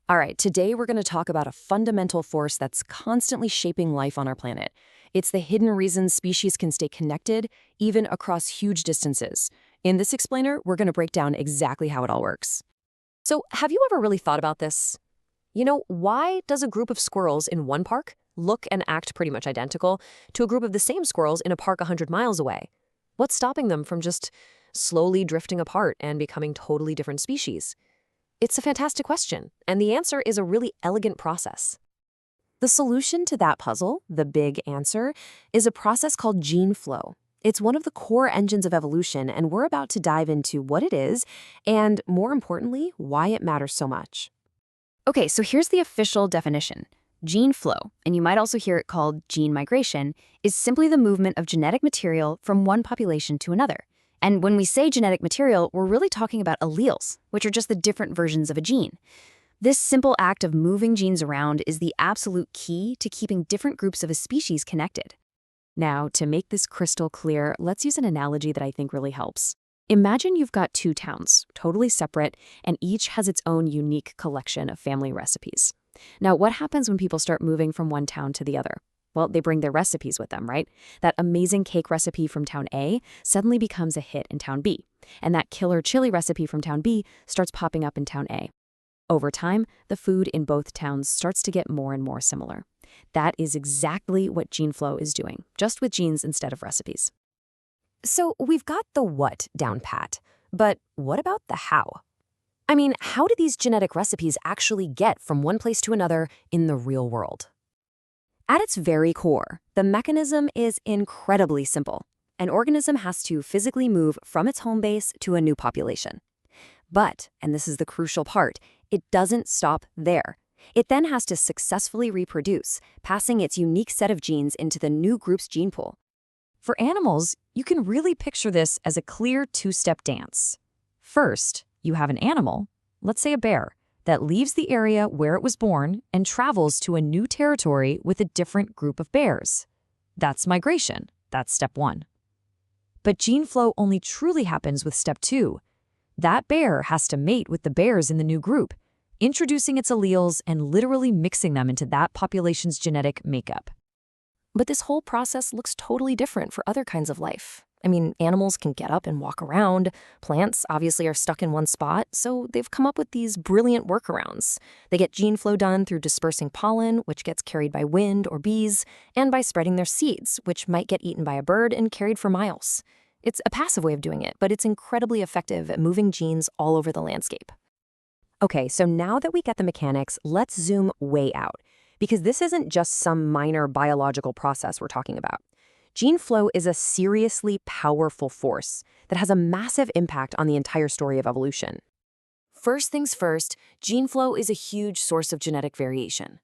All right, today we're going to talk about a fundamental force that's constantly shaping life on our planet. It's the hidden reason species can stay connected, even across huge distances. In this explainer, we're going to break down exactly how it all works. So, have you ever really thought about this? Why does a group of squirrels in one park look and act pretty much identical to a group of the same squirrels in a park 100 miles away? What's stopping them from just slowly drifting apart and becoming totally different species? It's a fantastic question, and the answer is a really elegant process. The solution to that puzzle, the big answer, is a process called gene flow. It's one of the core engines of evolution, and we're about to dive into what it is and, more importantly, why it matters so much. Okay, so here's the official definition. Gene flow, and you might also hear it called gene migration, is simply the movement of genetic material from one population to another. And when we say genetic material, we're really talking about alleles, which are just the different versions of a gene. This simple act of moving genes around is the absolute key to keeping different groups of a species connected. Now, to make this crystal clear, let's use an analogy that I think really helps. Imagine you've got two towns, totally separate, and each has its own unique collection of family recipes. Now, what happens when people start moving from one town to the other? Well, they bring their recipes with them, right? That amazing cake recipe from town A suddenly becomes a hit in town B, and that killer chili recipe from town B starts popping up in town A. Over time, the food in both towns starts to get more and more similar. That is exactly what gene flow is doing, just with genes instead of recipes. So we've got the what down pat, but what about the how? I mean, how do these genetic recipes actually get from one place to another in the real world? At its very core, the mechanism is incredibly simple. An organism has to physically move from its home base to a new population. But, and this is the crucial part, it doesn't stop there. It then has to successfully reproduce, passing its unique set of genes into the new group's gene pool. For animals, you can really picture this as a clear two-step dance. First, you have an animal, let's say a bear, that leaves the area where it was born and travels to a new territory with a different group of bears. That's migration. That's step one. But gene flow only truly happens with step two. That bear has to mate with the bears in the new group, introducing its alleles and literally mixing them into that population's genetic makeup. But this whole process looks totally different for other kinds of life. I mean, animals can get up and walk around. Plants obviously are stuck in one spot, so they've come up with these brilliant workarounds. They get gene flow done through dispersing pollen, which gets carried by wind or bees, and by spreading their seeds, which might get eaten by a bird and carried for miles. It's a passive way of doing it, but it's incredibly effective at moving genes all over the landscape. Okay, so now that we get the mechanics, let's zoom way out, because this isn't just some minor biological process we're talking about. Gene flow is a seriously powerful force that has a massive impact on the entire story of evolution. First things first, gene flow is a huge source of genetic variation.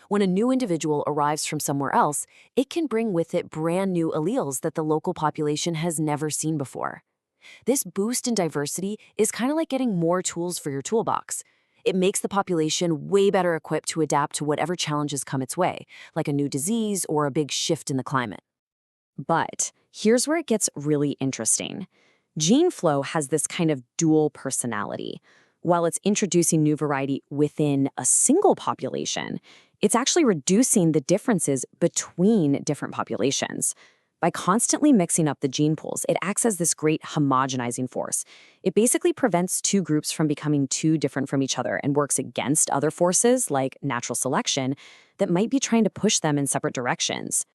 When a new individual arrives from somewhere else, it can bring with it brand new alleles that the local population has never seen before. This boost in diversity is kind of like getting more tools for your toolbox. It makes the population way better equipped to adapt to whatever challenges come its way, like a new disease or a big shift in the climate. But here's where it gets really interesting. Gene flow has this kind of dual personality. While it's introducing new variety within a single population, it's actually reducing the differences between different populations. By constantly mixing up the gene pools, it acts as this great homogenizing force. It basically prevents two groups from becoming too different from each other and works against other forces, like natural selection, that might be trying to push them in separate directions.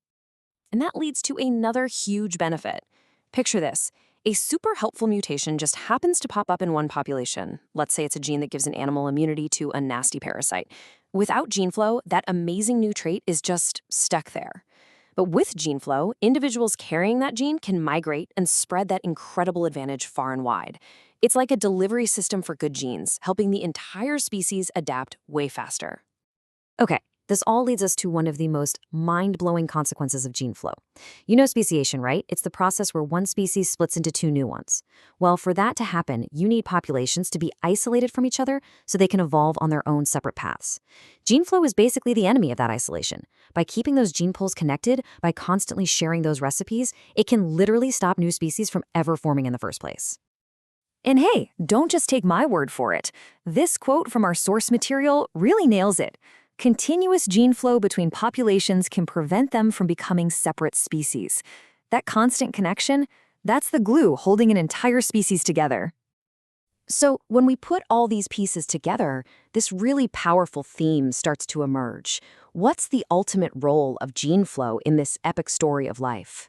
And that leads to another huge benefit. Picture this. A super helpful mutation just happens to pop up in one population. Let's say it's a gene that gives an animal immunity to a nasty parasite. Without gene flow, that amazing new trait is just stuck there. But with gene flow, individuals carrying that gene can migrate and spread that incredible advantage far and wide. It's like a delivery system for good genes, helping the entire species adapt way faster. Okay, this all leads us to one of the most mind-blowing consequences of gene flow. You know speciation, right? It's the process where one species splits into two new ones. Well, for that to happen, you need populations to be isolated from each other so they can evolve on their own separate paths. Gene flow is basically the enemy of that isolation. By keeping those gene pools connected, by constantly sharing those recipes, it can literally stop new species from ever forming in the first place. And hey, don't just take my word for it. This quote from our source material really nails it. Continuous gene flow between populations can prevent them from becoming separate species. That constant connection, that's the glue holding an entire species together. So, when we put all these pieces together, this really powerful theme starts to emerge. What's the ultimate role of gene flow in this epic story of life?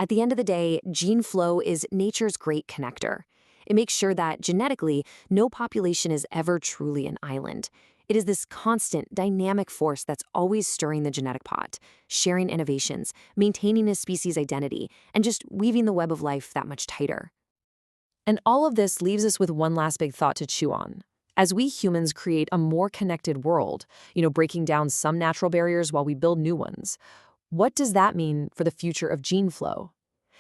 At the end of the day, gene flow is nature's great connector. It makes sure that, genetically, no population is ever truly an island. It is this constant, dynamic force that's always stirring the genetic pot, sharing innovations, maintaining a species' identity, and just weaving the web of life that much tighter. And all of this leaves us with one last big thought to chew on. As we humans create a more connected world, breaking down some natural barriers while we build new ones, what does that mean for the future of gene flow?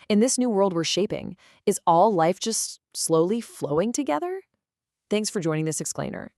In this new world we're shaping, is all life just slowly flowing together? Thanks for joining this explainer.